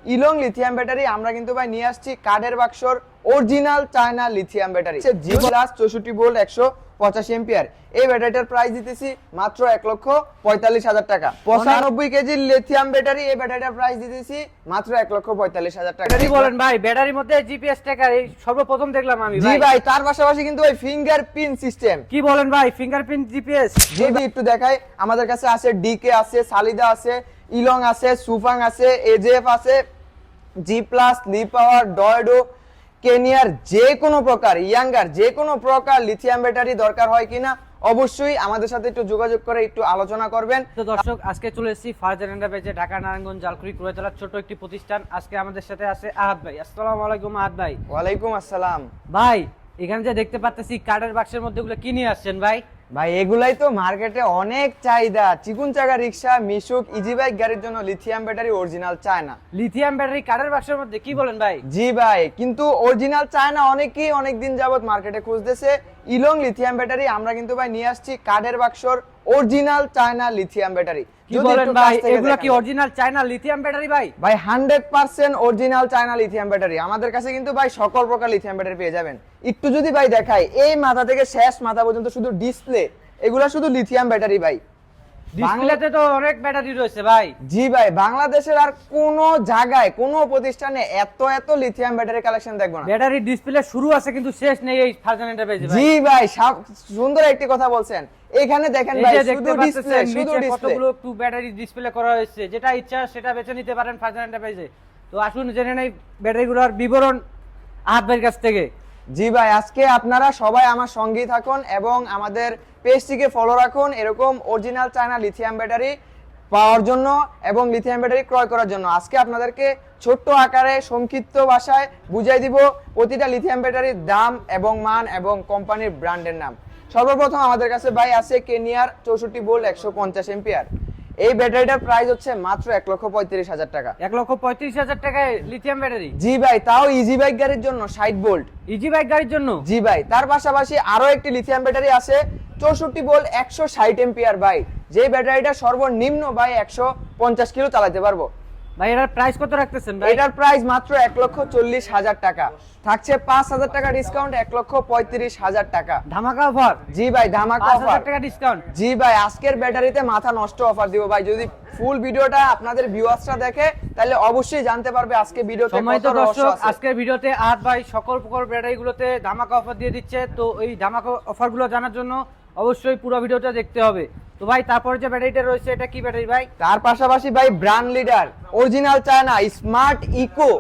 ইলং lithium battery আমরা কিন্তু ভাই নিয়ে আসছি কাঠের বাক্সর original China lithium battery G plus 64 volt 185 ampere. এই ব্যাটারিটার প্রাইস দিতেছি মাত্র 1,45,000 টাকা। 95 কেজি লিথিয়াম ব্যাটারি, এই ব্যাটারিটার প্রাইস দিতেছি মাত্র 1,45,000 টাকা। কি বলেন ভাই, ব্যাটারির মধ্যে জিপিএস ট্র্যাকার এই সর্বপ্রথম দেখলাম আমি জি ভাই, তার পাশাপাশি কিন্তু ভাই ফিঙ্গারপ্রিন্ট সিস্টেম। কি বলেন ভাই, ফিঙ্গারপ্রিন্ট জিপিএস? যদি একটু দেখাই, আমাদের কাছে আছে ডিকে আছে, সালিদা আছে, ইলং আছে, সুফাং আছে, এজেএফ আছে, জি প্লাস, লি পাওয়ার, ডয়ডো, কেনিয়ার যে কোনো প্রকার ইয়াঙ্গার যে কোনো প্রকার লিথিয়াম ব্যাটারি দরকার হয় কিনা অবশ্যই আমাদের সাথে একটু যোগাযোগ করে একটু আলোচনা করবেন। তো দর্শক, আজকে চলে এসেছি ফারজান এন্টারপ্রাইজে, ঢাকা নারায়ণগঞ্জ জালকুড়ি কুড়াতলার ছোট একটি প্রতিষ্ঠান। আজকে আমাদের সাথে আছে আহাদ ভাই। আসসালামু আলাইকুম আহাদ ভাই। ওয়ালাইকুম আসসালাম। ভাই, এখানে যে দেখতে পাচ্ছি কাঠের বাক্সের মধ্যে এগুলো কি নিয়ে আসছেন ভাই? ভাই এগুলাই তো মার্কেটে অনেক চাহিদা। চিকুন চাকা রিক্সা, মিশুক, ইজি বাইক গাড়ির জন্য lithium battery original China. Lithium battery কাঠের বাক্সের মধ্যে, কি বলেন ভাই? জি ভাই, কিন্তু অরিজিনাল চায়না অনেকেই অনেকদিন যাবত মার্কেটে খুঁজতেছে। ইলং লিথিয়াম ব্যাটারি আমরা কিন্তু ভাই নিয়ে আসছি কাঠের বাক্সর অরিজিনাল চায়না লিথিয়াম ব্যাটারি। কি বলেন ভাই, এগুলো কি অরিজিনাল চায়না লিথিয়াম ব্যাটারি ভাই? ভাই 100% অরিজিনাল চায়না লিথিয়াম ব্যাটারি। আমাদের কাছে কিন্তু ভাই সকল প্রকার লিথিয়াম ব্যাটারি পেয়ে যাবেন। একটু যদি ভাই দেখাই, এই মাথা থেকে শেষ মাথা পর্যন্ত শুধু ডিসপ্লে, এগুলা শুধু লিথিয়াম ব্যাটারি ভাই। ডিসপ্লেতে তো অনেক ব্যাটারি রয়েছে ভাই। জি ভাই, বাংলাদেশের আর কোনো জায়গায় কোনো প্রতিষ্ঠানে এত লিথিয়াম ব্যাটারি কালেকশন দেখবো না। ব্যাটারি ডিসপ্লে শুরু আছে কিন্তু শেষ নেই এই ফারজান এন্টারপ্রাইজে ভাই। জি ভাই, সুন্দর একটি কথা বলছেন। এখানে দেখেন ভাই, শুধু ডিসপ্লে, শুধু ডিসপ্লে। কতগুলো টু ব্যাটারি ডিসপ্লে করা হয়েছে, যেটা ইচ্ছা সেটা বেছে নিতে পারেন ফারজান এন্টারপ্রাইজে। তো আসুন জেনে নেই ব্যাটারিগুলোর বিবরণ আহাদ ভাইয়ের কাছ থেকে। জি ভাই, আজকে আপনারা সবাই আমার সঙ্গেই থাকুন এবং আমাদের পেজটিকে ফলো রাখুন এরকম original China lithium battery power জন্য এবং লিথিয়াম ব্যাটারি ক্রয় করার জন্য। আজকে আপনাদেরকে ছোট্ট আকারে সংক্ষিপ্ত ভাষায় বুঝাই দিব প্রতিটা লিথিয়াম ব্যাটারির দাম এবং মান এবং কোম্পানির ব্র্যান্ডের নাম। সর্বপ্রথম আমাদের কাছে ভাই আছে কেনিয়ার 64 ভোল্ট 150 এম্পিয়ার। এই ব্যাটারিটার প্রাইস হচ্ছে মাত্র 1,35,000 টাকা। 1,35,000 টাকায় লিথিয়াম ব্যাটারি? জি ভাই, তাও ইজি বাইক গাড়ির জন্য 60 ভোল্ট। ইজি বাইক গাড়ির জন্য? জি ভাই, তার পাশাপাশি আরো একটি লিথিয়াম ব্যাটারি আছে 64 ভোল্ট 160 এম্পিয়ার ভাই, যে ব্যাটারিটা সর্বনিম্ন ভাই 150 কিলো চালাতে পারবো। ভাই এটার প্রাইস কত রাখতেছেন ভাই? এটার প্রাইস মাত্র 1,40,000 টাকা। থাকছে 5,000 টাকা ডিসকাউন্ট, 1,35,000 টাকা ধামাকা অফার? জি ভাই, ধামাকা অফার। 5,000 টাকা ডিসকাউন্ট? জি ভাই, আজকের ব্যাটারিতে মাথা নষ্ট অফার দিব ভাই। যদি ফুল ভিডিওটা আপনাদের ভিউয়ার্সরা দেখে তাহলে অবশ্যই জানতে পারবে আজকে ভিডিওতে সম্মানিত কত রহস্য দর্শক, আছে। আজকের ভিডিওতে আহাদ ভাই সকল প্রকার ব্যাটারিগুলোতে ধামাকা অফার দিয়ে দিচ্ছে। তো এই ধামাকা অফারগুলো জানার জন্য অবশ্যই পুরো ভিডিওটা দেখতে হবে। তো ভাই তারপরে যে ব্যাটারিটা রয়েছে, এটা কি ব্যাটারি ভাই? তার পাশাপাশি ভাই brand leader original China smart eco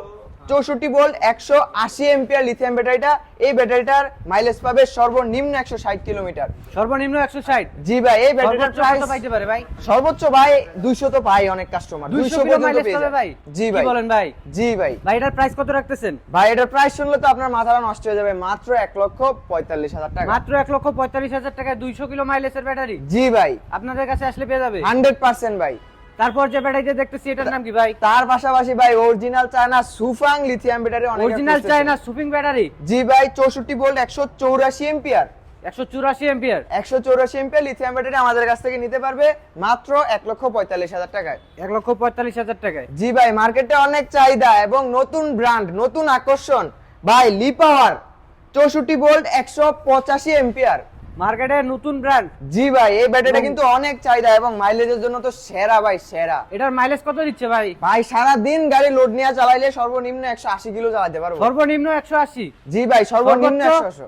64 volt 180 ampere lithium ব্যাটারিটা। এই ব্যাটারিটার মাইলেজ পাবে সর্বনিম্ন 160 কিলোমিটার। সর্বনিম্ন 160? জি ভাই, এই ব্যাটারিটার প্রাইস কত পাইতে পারে ভাই? সর্বোচ্চ ভাই 200 তো পাই অনেক কাস্টমার। 200 পর্যন্ত মাইলেজ পেয়ে পাবে যায় ভাই? জি ভাই। কি বলেন ভাই? জি ভাই। ভাই এটার প্রাইস কত রাখতেছেন? ভাই এটার প্রাইস শুনলে তো আপনার মাথাটা নষ্ট হয়ে যাবে। মাত্র 1,45,000 টাকা। মাত্র 1,45,000 টাকায় 200 কিলো মাইলেজের ব্যাটারি জি ভাই, আপনাদের কাছে আসলে পেয়ে যাবে 100% ভাই। তারপর যে ব্যাটারিটা দেখতেছি, এটার নাম কি ভাই? তার পাশাপাশি ভাই অরিজিনাল চায়না সুফাং লিথিয়াম ব্যাটারি অনেক অরিজিনাল চায়না সুপিং ব্যাটারি? জি ভাই, 64 volt 184 ampere. 184 ampere? 184 ampere lithium battery আমাদের কাছ থেকে নিতে পারবে মাত্র 1,45,000 টাকায়। 1,45,000 টাকায়? জি ভাই, মার্কেটে অনেক চাহিদা এবং নতুন ব্র্যান্ড, নতুন আকর্ষণ ভাই লি পাওয়ার 64 ভোল্ট 185 এম্পিয়ার। মার্কেটে নতুন ব্র্যান্ড? জি ভাই, এই ব্যাটারিটা কিন্তু অনেক চাহিদা এবং মাইলেজের জন্য তো সেরা ভাই, সেরা। এটার মাইলেজ কত দিচ্ছে ভাই? ভাই সারা দিন গাড়ি লোড নিয়ে চালাইলে সর্বনিম্ন 180 কিলো চালাতে পারবো। সর্বনিম্ন 180? জি ভাই, সর্বনিম্ন সর্বোচ্চ? 180।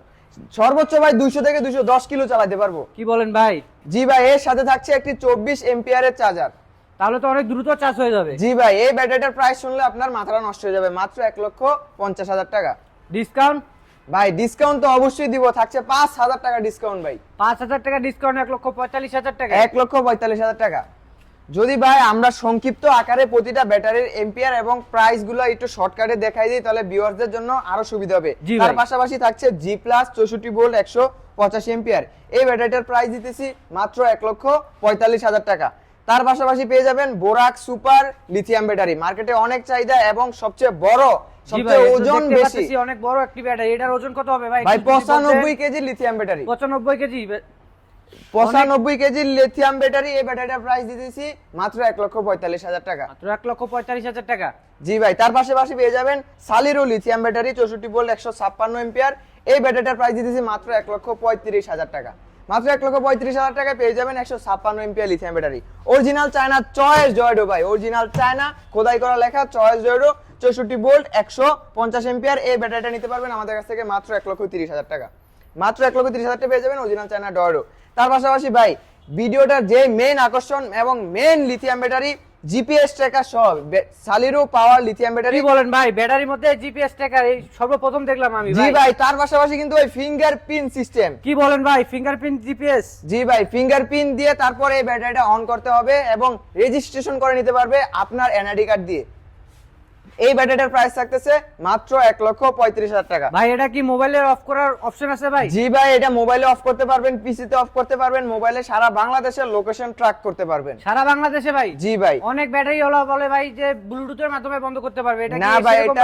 সর্বোচ্চ ভাই 200 থেকে 210 কিলো চালাতে পারবো। কি বলেন ভাই? জি ভাই, এর সাথে থাকছে একটি 24 এম্পিয়ারের চার্জার। তাহলে তো অনেক দ্রুত চার্জ হয়ে যাবে। জি ভাই, এই ব্যাটারিটার প্রাইস শুনলে আপনার মাথাটা নষ্ট হয়ে যাবে। মাত্র 1,50,000 টাকা। ডিসকাউন্ট? ভাই ডিসকাউন্ট তো অবশ্যই দিব, থাকছে 5,000 টাকা ডিসকাউন্ট ভাই। 5,000 টাকা ডিসকাউন্ট 1,45,000 টাকা? 1,45,000 টাকা। যদি ভাই আমরা সংক্ষিপ্ত আকারে প্রতিটা ব্যাটারির এম্পিয়ার এবং প্রাইস গুলো একটু শর্টকাটে দেখাই দিই তাহলে ভিউয়ারদের জন্য আরো সুবিধা হবে। জি তার ভাই। পাশাপাশি থাকছে জি প্লাস 64 ভোল্ট 185 এম্পিয়ার। এই ব্যাটারিটার প্রাইস দিতেছি মাত্র 1,45,000 টাকা। তার পাশাপাশি পেয়ে যাবেন বোরাক সুপার লিথিয়াম ব্যাটারি, মার্কেটে অনেক চাহিদা এবং সবচেয়ে বড়, সবচেয়ে ওজন বেশি, অনেক বড় একটি ব্যাটারি। এটার ওজন কত হবে ভাই? ভাই 95 KG lithium battery. 95 KG? 95 KG lithium battery, এই ব্যাটারিটার প্রাইস দিতেছি মাত্র 1,45,000 টাকা। মাত্র 1,45,000 টাকা। জি ভাই, তার পাশাপাশি পেয়ে যাবেন সালিরো লিথিয়াম ব্যাটারি 64 ভোল্ট 156 এম্পিয়ার, এই ব্যাটারিটার প্রাইস দিতেছি মাত্র 1,35,000 টাকা। মাত্র 1,35,000 টাকায় পেয়ে যাবেন 156 ampere lithium battery, original China choice জয়ডো ভাই, অরিজিনাল চায়না খোদাই করা লেখা চয়েস জয়ডো 64 ভোল্ট 150 এম্পিয়ার, এই ব্যাটারিটা নিতে পারবেন আমাদের কাছ থেকে মাত্র 1,30,000 টাকা। মাত্র 1,30,000 টাকা পেয়ে যাবেন অরিজিনাল চায়না ডয়ডো। তার পাশাপাশি ভাই ভিডিওটার যে মেইন আকর্ষণ এবং main lithium battery GPS tracker সহ সালিরো পাওয়ার লিথিয়াম ব্যাটারি। কি বলেন ভাই, ব্যাটারির মধ্যে জিপিএস ট্র্যাকার এই সর্বপ্রথম দেখলাম আমি জি ভাই। ভাই, তার পাশাপাশি কিন্তু ওই ফিঙ্গারপ্রিন্ট সিস্টেম। কি বলেন ভাই, ফিঙ্গারপ্রিন্ট জিপিএস? জি ভাই, ফিঙ্গারপ্রিন্ট দিয়ে তারপরে এই ব্যাটারিটা অন করতে হবে এবং রেজিস্ট্রেশন করে নিতে পারবে আপনার এনআইডি কার্ড দিয়ে। এই ব্যাটারিটার প্রাইস থাকতেছে মাত্র 1,35,000 টাকা। ভাই এটা কি মোবাইলে অফ করার অপশন আছে ভাই? জি ভাই, এটা মোবাইলে অফ করতে পারবেন, পিসিতে অফ করতে পারবেন, মোবাইলে সারা বাংলাদেশের লোকেশন ট্র্যাক করতে পারবেন। সারা বাংলাদেশে ভাই? জি ভাই। অনেক ব্যাটারি ওলা বলে ভাই যে ব্লুটুথের মাধ্যমে বন্ধ করতে পারবে, এটা কি না ভাই, সেরকম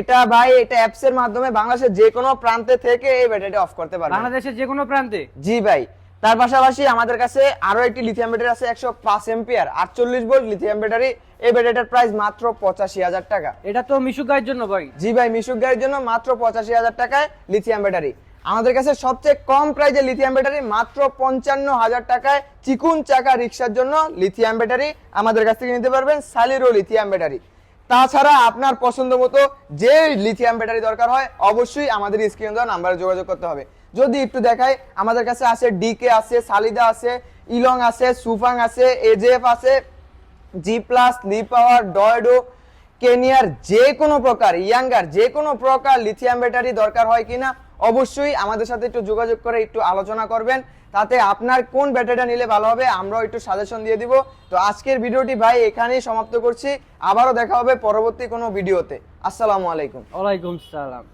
এটা অ্যাপস এর মাধ্যমে বাংলাদেশের যে কোনো প্রান্তে থেকে এই ব্যাটারিটা অফ করতে পারবেন, বাংলাদেশের যে কোনো প্রান্তে? জি ভাই। তার পাশাপাশি আমাদের কাছে আরো একটি লিথিয়াম ব্যাটারি আছে 105 এম্পিয়ার 48 ভোল্ট লিথিয়াম ব্যাটারি, এই ব্যাটারিটার প্রাইস মাত্র 85,000 টাকা। এটা তো মিশুক গাইয়ের জন্য ভাই? জি ভাই, মিশুক গাড়ির জন্য মাত্র 85,000 টাকায় লিথিয়াম ব্যাটারি। আমাদের কাছে সবচেয়ে কম প্রাইজে লিথিয়াম ব্যাটারি মাত্র 55,000 টাকায় চিকুন চাকা রিক্সার জন্য লিথিয়াম ব্যাটারি আমাদের কাছ থেকে নিতে পারবেন, সালিরো লিথিয়াম ব্যাটারি। তাছাড়া আপনার পছন্দ মতো যে লিথিয়াম ব্যাটারি দরকার হয় অবশ্যই আমাদের স্ক্রিনে দেওয়া নাম্বারে যোগাযোগ করতে হবে। যদি একটু দেখাই, আমাদের কাছে আছে ডিকে আছে, সালিদা আছে, ইলং আছে, সুফাং আছে, এজেএফ আছে, জি প্লাস, লি পাওয়ার, ডয়ডো, কেনিয়ার যে কোনো প্রকার, ইয়াঙ্গার যে কোনো প্রকার লিথিয়াম ব্যাটারি দরকার হয় কিনা অবশ্যই আমাদের সাথে একটু যোগাযোগ করে একটু আলোচনা করবেন, তাতে আপনার কোন ব্যাটারিটা নিলে ভালো হবে আমরাও একটু সাজেশন দিয়ে দিব। তো আজকের ভিডিওটি ভাই এখানেই সমাপ্ত করছি, আবারও দেখা হবে পরবর্তী কোনো ভিডিওতে। আসসালামু আলাইকুম। ওয়ালাইকুম সালাম।